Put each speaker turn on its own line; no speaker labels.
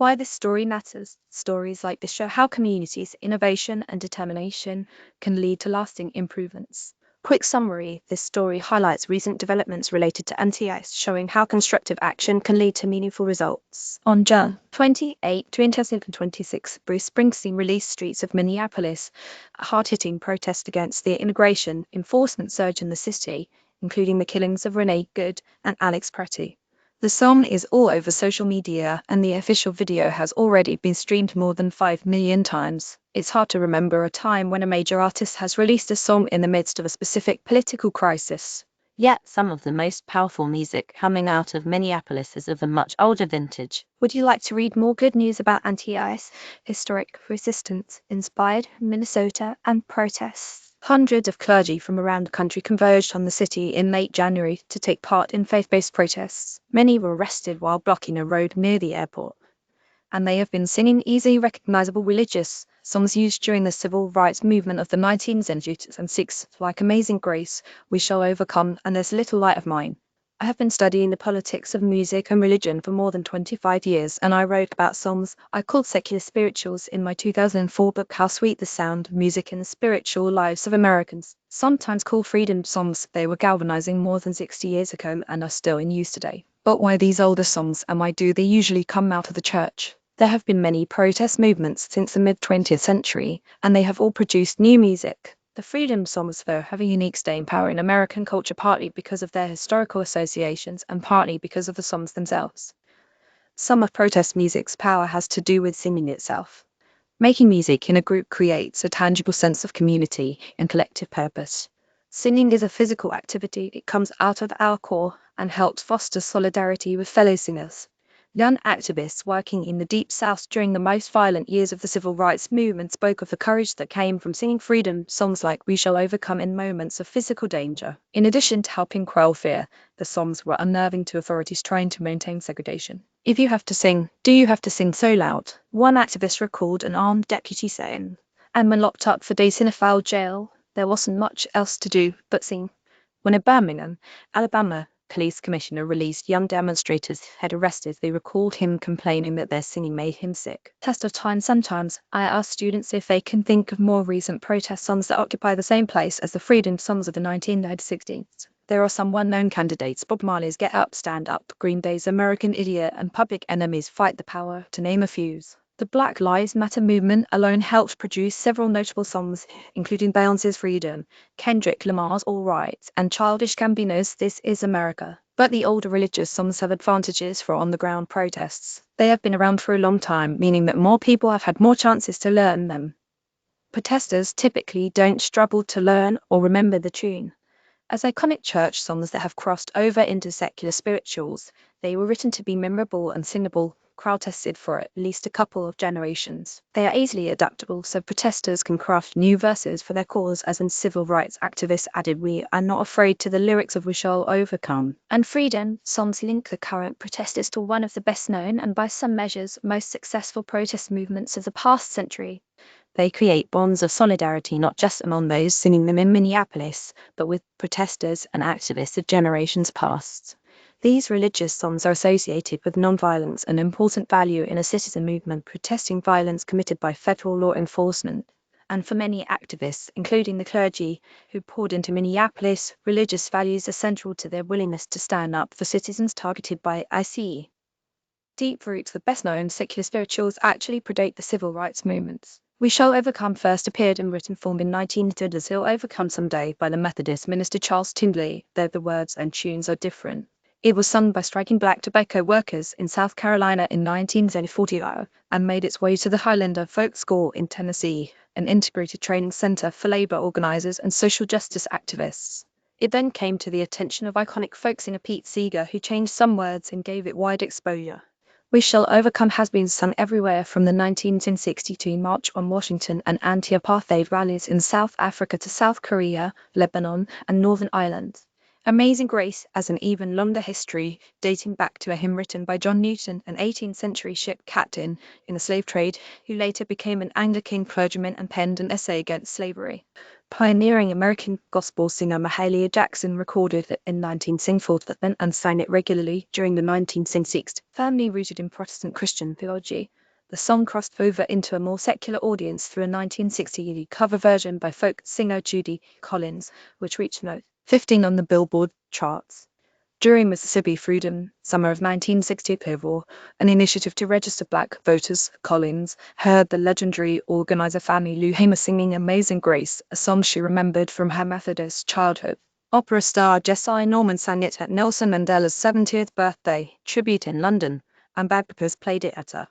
Why this story matters. Stories like this show how communities, innovation, and determination can lead to lasting improvements. Quick summary. This story highlights recent developments related to anti-ice, showing how constructive action can lead to meaningful results. On Jan 28, 2026, Bruce Springsteen released Streets of Minneapolis, a hard-hitting protest against the immigration enforcement surge in the city, including the killings of Renee and Alex Pretti. The song is all over social media, and the official video has already been streamed more than 5 million times. It's hard to remember a time when a major artist has released a song in the midst of a specific political crisis.
Yet some of the most powerful music coming out of Minneapolis is of a much older vintage.
Would you like to read more good news about anti-ice, historic resistance, inspired Minnesota, and protests? Hundreds of clergy from around the country converged on the city in late January to take part in faith-based protests. Many were arrested while blocking a road near the airport, and they have been singing easily recognizable religious songs used during the civil rights movement of the 1970s and 60s, like Amazing Grace, We Shall Overcome, and There's Little Light of Mine. I have been studying the politics of music and religion for more than 25 years, and I wrote about songs I called secular spirituals in my 2004 book How Sweet the Sound of Music in the Spiritual Lives of Americans. Sometimes called freedom songs, they were galvanizing more than 60 years ago and are still in use today. But why these older songs, and why do they usually come out of the church? There have been many protest movements since the mid-20th century, and they have all produced new music. The freedom songs, though, have a unique staying power in American culture, partly because of their historical associations and partly because of the songs themselves. Some of protest music's power has to do with singing itself. Making music in a group creates a tangible sense of community and collective purpose. Singing is a physical activity. It comes out of our core and helps foster solidarity with fellow singers. Young activists working in the Deep South during the most violent years of the civil rights movement spoke of the courage that came from singing freedom songs like We Shall Overcome in moments of physical danger. In addition to helping quell fear, the songs were unnerving to authorities trying to maintain segregation. If you have to sing, do you have to sing so loud? One activist recalled an armed deputy saying, and when locked up for days in a foul jail, there wasn't much else to do but sing. When a Birmingham, Alabama, police commissioner released young demonstrators had arrested, they recalled him complaining that their singing made him sick. Test of time. Sometimes I ask students if they can think of more recent protest songs that occupy the same place as the freedom songs of the 1960s. There are some well-known candidates: Bob Marley's Get Up, Stand Up, Green Day's American Idiot, and Public Enemy's Fight the Power, to name a few. The Black Lives Matter movement alone helped produce several notable songs, including Beyonce's Freedom, Kendrick Lamar's All Right, and Childish Gambino's This Is America. But the older religious songs have advantages for on-the-ground protests. They have been around for a long time, meaning that more people have had more chances to learn them. Protesters typically don't struggle to learn or remember the tune. As iconic church songs that have crossed over into secular spirituals, they were written to be memorable and singable, crowd-tested for at least a couple of generations. They are easily adaptable, so protesters can craft new verses for their cause, as in civil rights activists added, "We are not afraid," to the lyrics of We Shall Overcome. And freedom songs link the current protesters to one of the best known and by some measures most successful protest movements of the past century.
They create bonds of solidarity not just among those singing them in Minneapolis, but with protesters and activists of generations past.
These religious songs are associated with nonviolence, an important value in a citizen movement protesting violence committed by federal law enforcement. And for many activists, including the clergy who poured into Minneapolis, religious values are central to their willingness to stand up for citizens targeted by ICE. Deep roots. The best-known secular spirituals actually predate the civil rights movements. We Shall Overcome first appeared in written form in 1930s. He'll Overcome Someday by the Methodist minister Charles Tindley, though the words and tunes are different. It was sung by striking black tobacco workers in South Carolina in 1940 and made its way to the Highlander Folk School in Tennessee, an integrated training center for labor organizers and social justice activists. It then came to the attention of iconic folk singer Pete Seeger, who changed some words and gave it wide exposure. We Shall Overcome has been sung everywhere from the 1962 March on Washington and anti-apartheid rallies in South Africa to South Korea, Lebanon, and Northern Ireland. Amazing Grace has an even longer history, dating back to a hymn written by John Newton, an 18th century ship captain in the slave trade, who later became an Anglican clergyman and penned an essay against slavery. Pioneering American gospel singer Mahalia Jackson recorded it in 1964 and sang it regularly during the 1960s. Firmly rooted in Protestant Christian theology, the song crossed over into a more secular audience through a 1960 cover version by folk singer Judy Collins, which reached note 15 on the Billboard charts. During Mississippi Freedom Summer of 1960 overall, an initiative to register Black voters, Collins heard the legendary organizer Fannie Lou Hamer singing Amazing Grace, a song she remembered from her Methodist childhood. Opera star Jessye Norman sang it at Nelson Mandela's 70th birthday
tribute in London,
and bagpipers played it at a